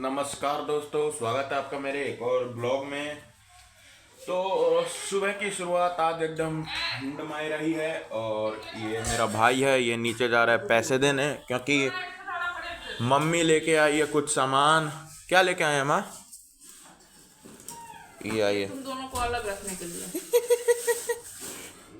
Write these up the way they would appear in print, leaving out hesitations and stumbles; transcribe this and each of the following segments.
नमस्कार दोस्तों, स्वागत है आपका मेरे एक और ब्लॉग में। तो सुबह की शुरुआत आज एकदम ठंडमय रही है और ये मेरा भाई है, ये नीचे जा रहा है पैसे देने क्योंकि मम्मी लेके आई है कुछ सामान। क्या लेके आए हैं माँ? ये आई है तुम दोनों को अलग रखने के लिए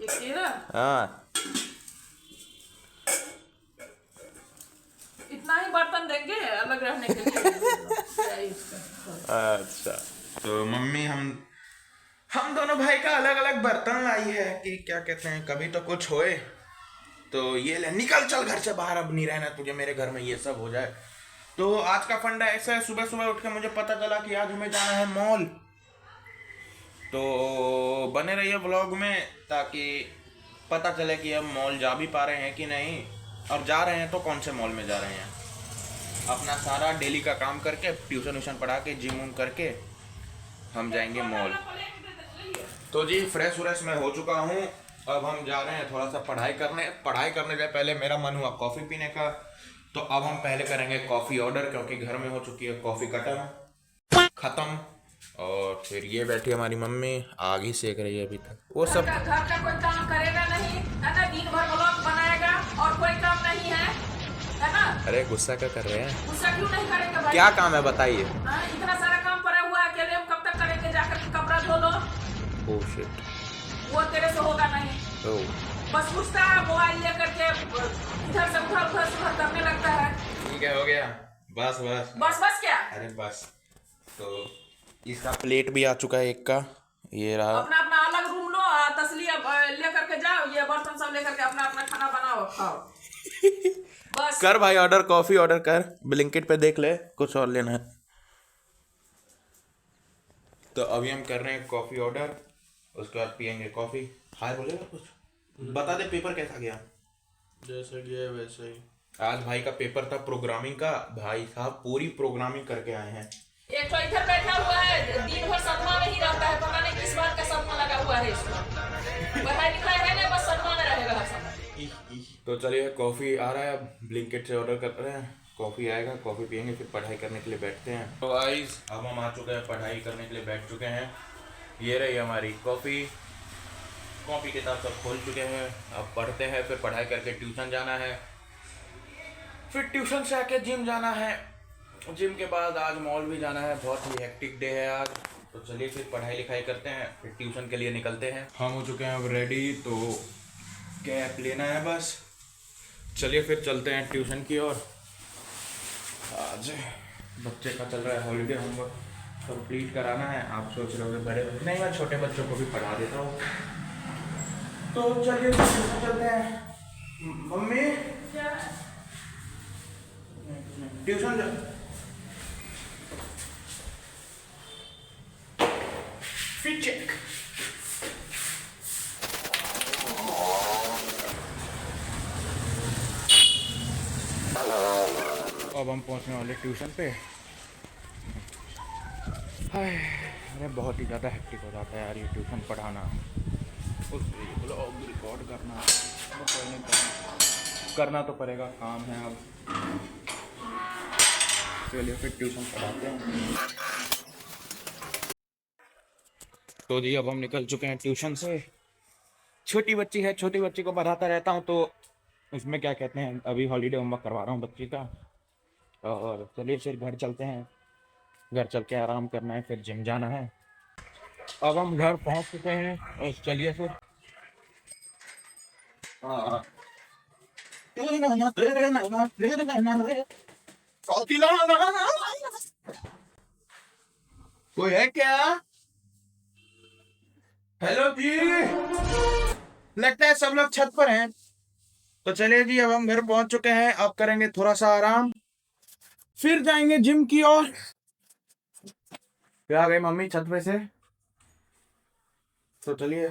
ये केरा हाँ। इतना ही बर्तन देंगे अलग रखने के लिए। क्या है इसका? अच्छा, तो मम्मी हम दोनों भाई का अलग अलग बर्तन लाई है कि क्या कहते हैं, कभी तो कुछ होए तो ये ले निकल, चल घर से बाहर, अब नहीं रहना तुझे मेरे घर में, ये सब हो जाए। तो आज का फंडा ऐसा है, सुबह सुबह उठ के मुझे पता चला कि आज हमें जाना है मॉल। तो बने रहिए व्लॉग में ताकि पता चले कि हम मॉल जा भी पा रहे हैं कि नहीं, और जा रहे हैं तो कौन से मॉल में जा रहे हैं। अपना सारा डेली का काम करके ट्यूशन व्यूशन पढ़ा के जिम वूम करके हम जाएंगे मॉल। तो जी फ्रेश व्रेश मैं हो चुका हूँ, अब हम जा रहे हैं थोड़ा सा पढ़ाई करने से पहले मेरा मन हुआ कॉफ़ी पीने का। तो अब हम पहले करेंगे कॉफ़ी ऑर्डर क्योंकि घर में हो चुकी है कॉफ़ी ख़त्म। और फिर ये बैठी हमारी मम्मी आग ही सेक रही है अभी तक, वो सब घर का कोई काम करेगा नहीं है ना, दिन भर ब्लॉग बनाएगा और कोई काम नहीं है ना। अरे गुस्सा क्या कर रहे हैं? गुस्सा क्यों नहीं करेंगे भाई? क्या काम है बताइए? इतना सारा काम पड़ा हुआ है, अकेले हम कब तक करेंगे? जाकर के कपड़ा धो लो। Oh shit. वो तेरे से होगा नहीं। ओह बस पूछता है मोबाइल लेकर के इधर से उधर करने लगता है। ठीक है, हो गया, बस बस बस बस क्या? अरे बस। तो इसका प्लेट भी आ चुका है एक का, ये रहा। अपना अपना अलग रूम लो, तसलिया लेकर के जाओ, ये बर्तन सब लेकर के अपना अपना खाना बनाओ खाओ। बस कर भाई ऑर्डर, कॉफी ऑर्डर कर, ब्लिंकिट पे देख ले कुछ और लेना है। तो अभी हम कर रहे हैं कॉफी ऑर्डर, उसके बाद पियेंगे कॉफी। हाय बोलेगा कुछ, बता दे पेपर कैसा गया? जैसे गया वैसे ही। आज भाई का पेपर था प्रोग्रामिंग का, भाई साहब पूरी प्रोग्रामिंग करके आए हैं। एक तो इधर बैठा हुआ है, दिन भर सदमा में ही रहता है, पता नहीं किस बात का सदमा लगा हुआ है इसको। पढ़ाई लिखाई है ना, बस सदमा में रहेगा हर समय। तो चलिए कॉफ़ी आ रहा है, अब ब्लिंकिट से ऑर्डर कर रहे हैं, कॉफ़ी आएगा, कॉफ़ी पियेंगे, फिर पढ़ाई करने के लिए बैठते हैं। तो गाइस अब हम आ चुके हैं, पढ़ाई करने के लिए बैठ चुके हैं। ये रही हमारी कॉफ़ी, कॉपी किताब सब खोल चुके हैं, अब पढ़ते हैं, फिर पढ़ाई करके ट्यूशन जाना है, फिर ट्यूशन से आके जिम जाना है, जिम के बाद आज मॉल भी जाना है। बहुत ही हेक्टिक डे है आज। तो चलिए फिर पढ़ाई लिखाई करते हैं, फिर ट्यूशन के लिए निकलते हैं। हम हो चुके हैं अब रेडी, तो कैप लेना है बस। चलिए फिर चलते हैं ट्यूशन की ओर। आज बच्चे का चल रहा है हॉलीडे, होमवर्क कंप्लीट कराना है। आप सोच रहे हो बड़े नहीं, मैं छोटे बच्चों को भी पढ़ा देता हूँ। तो चलिए ट्यूशन चलते हैं। मम्मी ट्यूशन जा, फिर चेक। अब हम पहुंचने वाले ट्यूशन पे। हाय, अरे बहुत ही ज़्यादा हेक्टिक हो जाता है यार ये ट्यूशन पढ़ाना, उस ब्लॉग रिकॉर्ड करना, करना तो पड़ेगा, काम है। अब चलिए फिर ट्यूशन पढ़ाते हैं। तो जी अब हम निकल चुके हैं ट्यूशन से। छोटी बच्ची है, छोटी बच्ची को पढ़ाता रहता हूँ, तो इसमें क्या कहते हैं, अभी हॉलीडे होमवर्क करवा रहा हूँ बच्ची का। और चलिए फिर घर चलते हैं, घर चल के आराम करना है, फिर जिम जाना है। अब हम घर पहुँच चुके हैं और चलिए फिर। हाँ, कोई है क्या? हेलो जी, लगता है सब लोग छत पर हैं। तो चलिए जी अब हम घर पहुंच चुके हैं, अब करेंगे थोड़ा सा आराम, फिर जाएंगे जिम की ओर। फिर आ गई मम्मी छत पे से, तो चलिए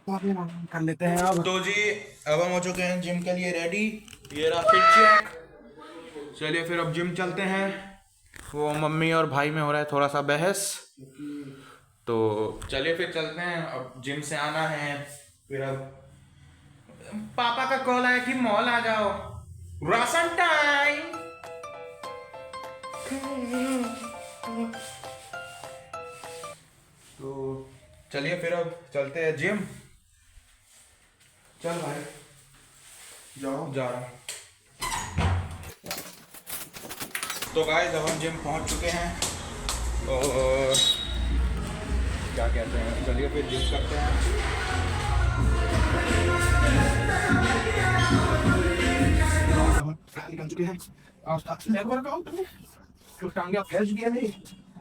कर लेते हैं अब। तो जी अब हम हो चुके हैं जिम के लिए रेडी, ये रहा फिट चेक। चलिए फिर अब जिम चलते हैं। वो मम्मी और भाई में हो रहा है थोड़ा सा बहस, तो चलिए फिर चलते हैं। अब जिम से आना है, फिर अब पापा का कॉल आया कि मॉल आ जाओ, राशन टाइम। तो चलिए फिर अब चलते हैं जिम। चल भाई जाओ, जा रहा हूँ। तो गाइस अब हम जिम पहुँच चुके हैं और क्या कहते हैं, चलिए फिर जिम करते हैं। निकल चुके हैं तो टांगे अब फैल चुकी है मेरी।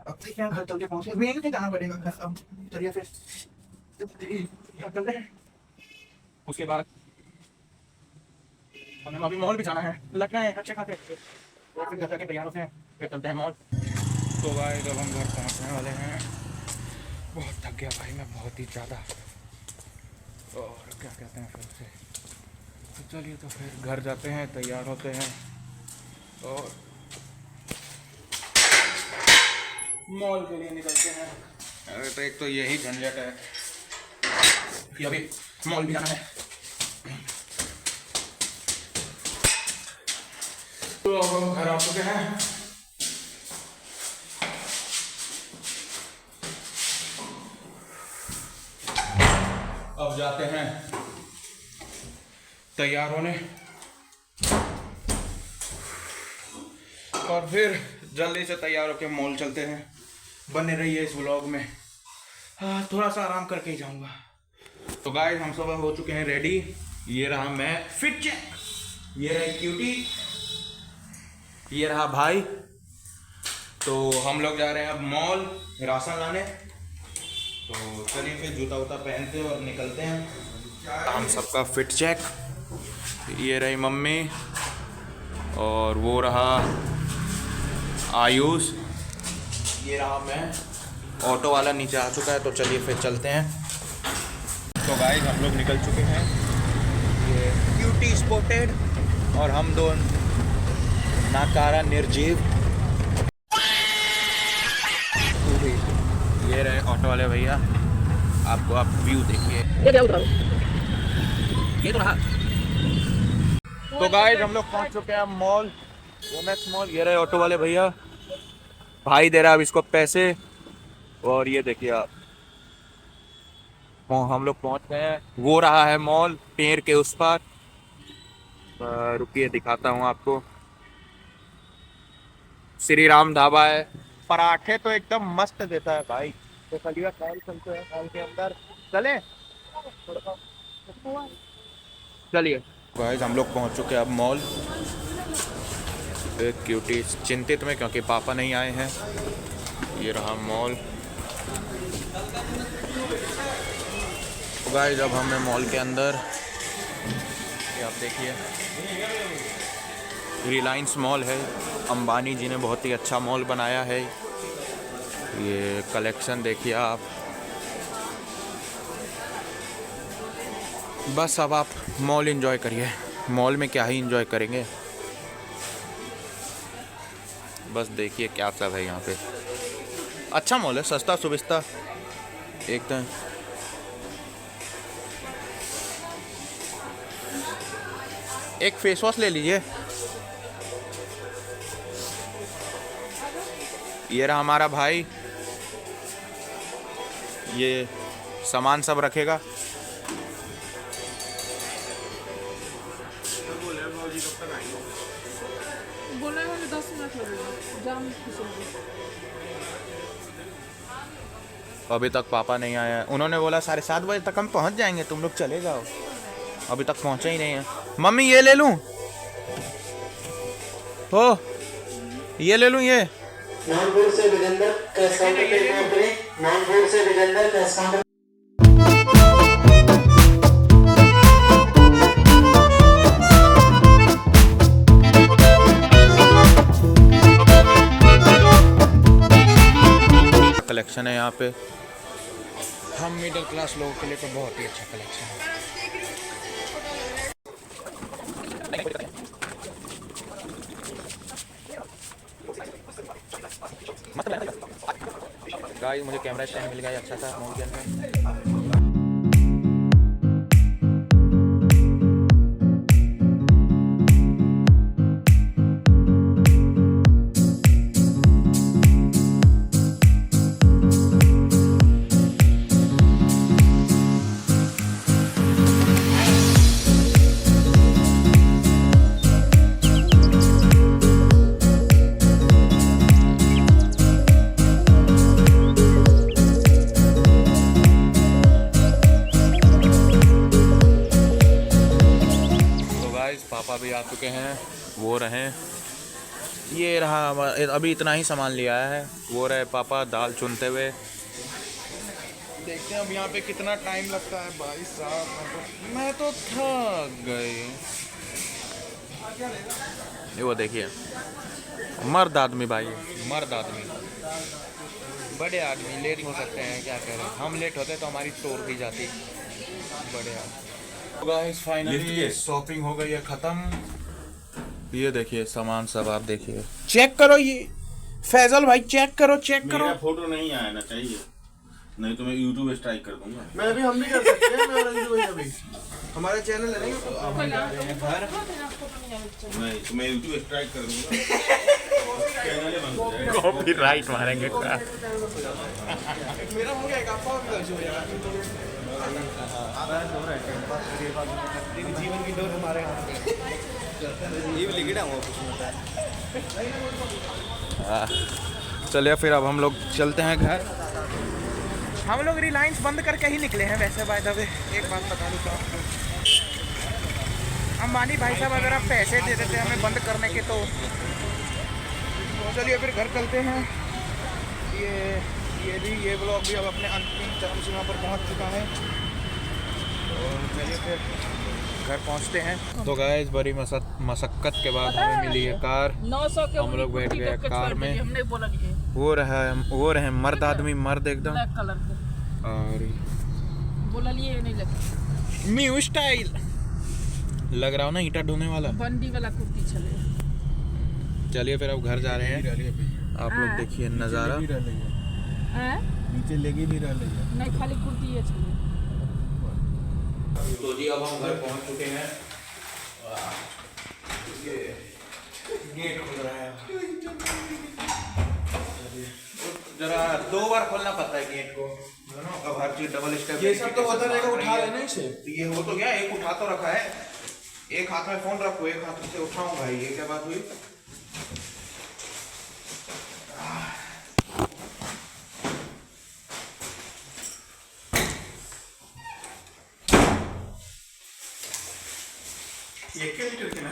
अब देखते हैं घर चल के पहुँचे, वेग से जाना पड़ेगा घर। अब चलिए फिर चलते हैं। उसके बाद हमें अभी मॉल भी जाना है, लगना है अच्छे खाते फिर घर जाके तैयार होते हैं, फिर चलते हैं मॉल। तो भाई जब हम घर पहुँचने वाले हैं, बहुत थक गया भाई मैं, बहुत ही ज़्यादा। और क्या कहते हैं फिर से, तो चलिए तो फिर घर जाते हैं, तैयार होते हैं और मॉल के लिए निकलते हैं। अरे तो एक तो यही झंझट है कि अभी मॉल भी जाना है। तो अब हम घर आ चुके हैं। अब जाते हैं तैयार होने और फिर जल्दी से तैयार होकर मॉल चलते हैं। बने रहिए इस व्लॉग में। हाँ थोड़ा सा आराम करके ही जाऊंगा। तो गाइस हम सब हो चुके हैं रेडी। ये रहा मैं फिट चेक, ये रही क्यूटी, ये रहा भाई। तो हम लोग जा रहे हैं अब मॉल राशन लाने। तो चलिए फिर जूता वूता पहनते हैं और निकलते हैं। हम सबका फिट चेक, ये रही मम्मी और वो रहा आयुष, ये रहा मैं। ऑटो वाला नीचे आ चुका है, तो चलिए फिर चलते हैं। तो गाइस हम लोग निकल चुके हैं। ये क्यूटी स्पॉटेड और हम दो नाकारा निर्जीव। ये रहे ऑटो वाले भैया, आपको आप व्यू देखिए। ये क्या उतरा, ये तो रहा। तो गाइस हम लोग पहुंच चुके हैं मॉल, वोमेक्स मॉल। ये रहे ऑटो वाले भैया, भाई दे रहा अब इसको पैसे। और ये देखिए आप, हम लोग पहुंच गए हैं। वो रहा है मॉल पेड़ के उस पार। रुकिए दिखाता हूँ आपको। श्री राम ढाबा है। पराठे तो एकदम मस्त देता है भाई। तो चलिए चलते हैं मॉल के अंदर, चले चलिए। गाइस हम लोग पहुंच चुके हैं अब मॉल। क्यूटी चिंतित में क्योंकि पापा नहीं आए हैं। ये रहा मॉल। गाइस अब हमें मॉल के अंदर, ये आप देखिए रिलायंस मॉल है। अंबानी जी ने बहुत ही अच्छा मॉल बनाया है। ये कलेक्शन देखिए आप। बस अब आप मॉल एंजॉय करिए। मॉल में क्या ही एंजॉय करेंगे, बस देखिए क्या सब है यहाँ पे। अच्छा मॉल है, सस्ता सुविस्ता एकदम। एक फेस वॉश ले लीजिए। ये रहा हमारा भाई, ये सामान सब रखेगा। बोले 10 मिनट लगेगा, जाम अभी तक पापा नहीं आया है। उन्होंने बोला 7:30 बजे तक हम पहुंच जाएंगे, तुम लोग चले जाओ। अभी तक पहुंचे ही नहीं है। मम्मी ये ले लूं? हो ये ले लूं? ये नागपुर से विजेंद्र कैश काउंटर पे काम करें। नागपुर से विजेंद्र कैश काउंटर। कलेक्शन है यहाँ पे। हम मिडिल क्लास लोगों के लिए तो बहुत ही अच्छा कलेक्शन है। गाइस मुझे कैमरा स्टैंड मिल गया अच्छा सा मॉल के अंदर। गाइस पापा भी आ चुके हैं, वो रहे, ये रहा अभी इतना ही सामान लिया है, वो रहे पापा दाल चुनते हुए। देखते हैं अब यहाँ पे कितना टाइम लगता है भाई साहब, मैं तो थक गई। ये वो देखिए मर्द आदमी भाई, मर्द आदमी, बड़े आदमी लेट हो सकते हैं, क्या करें, हम लेट होते तो हमारी तोड़ दी जाती। बड़े आदमी। गाइस फाइनली शॉपिंग हो गई है खत्म। ये देखिए सामान सब आप देखिए, चेक करो, ये फैजल भाई चेक करो, चेक करो। मेरा फोटो नहीं आना चाहिए, नहीं तो मैं यूट्यूब स्ट्राइक कर दूंगा। मैं भी, हम भी कर सकते हैं। मैं रंजू भाई अभी हमारा चैनल है नहीं, नहीं तो मैं यूट्यूब स्ट्राइक कर दूंगा, चैनल ही बंद हो जाएगा। कॉपीराइट मारेंगे क्या? मेरा हो गया, आपका भी दर्ज हो जाएगा। जीवन की डोर हमारे हाथ में। चलिए फिर अब हम लोग चलते हैं घर। हम लोग रिलायंस बंद करके ही निकले हैं वैसे बाय द वे, एक बात बता दूँ तो अंबानी भाई साहब अगर आप पैसे दे देते हमें बंद करने के तो चलिए फिर घर चलते हैं। ये ब्लॉग भी अब अपने अंतिम चरम सीमा पर पहुंच चुका है, तो चलिए फिर घर पहुंचते हैं। तो गाइस बड़ी मशक्कत के बाद हमें मिली है कार, 900 के हम लोग बैठ गए कार में। हमने बोला नहीं वो रहे मर्द आदमी, मर्द एकदम, ब्लैक कलर के और बोला लिए नहीं लगे न्यू स्टाइल लग रहा हो ना, ईटा ढोने वाला। बंदी वाला कुर्ती चले। चलिए फिर अब घर जा रहे हैं, आप लोग देखिए नज़ारा। हैं? नीचे लेगी भी रह रही है। नहीं खाली कुर्ती है चले। तो जी अब हम घर पहुंच चुके हैं, ये गेट खुल रहा है, जरा 2 बार खोलना पड़ता है गेट को, अब हर चीज डबल स्टेप। ये सब तो होता रहेगा, उठा लेना इसे। ये हो तो गया, एक उठा तो रखा है, एक हाथ में फोन रखो, एक हाथ से उठाऊं भाई, ये क्या बात हुई? ये क्या लीटर के ना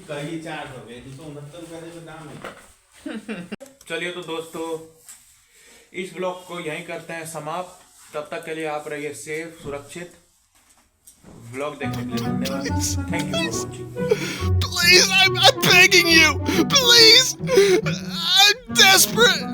कहीं 4 हो गए, 269 रुपये का दाम है। चलिए तो दोस्तों इस ब्लॉग को यहीं करते हैं समाप्त। तब तक के लिए आप रहिए सेफ, सुरक्षित। ब्लॉग देखने के लिए धन्यवाद। Thank you for watching. Please, I'm begging you. Please, I'm desperate.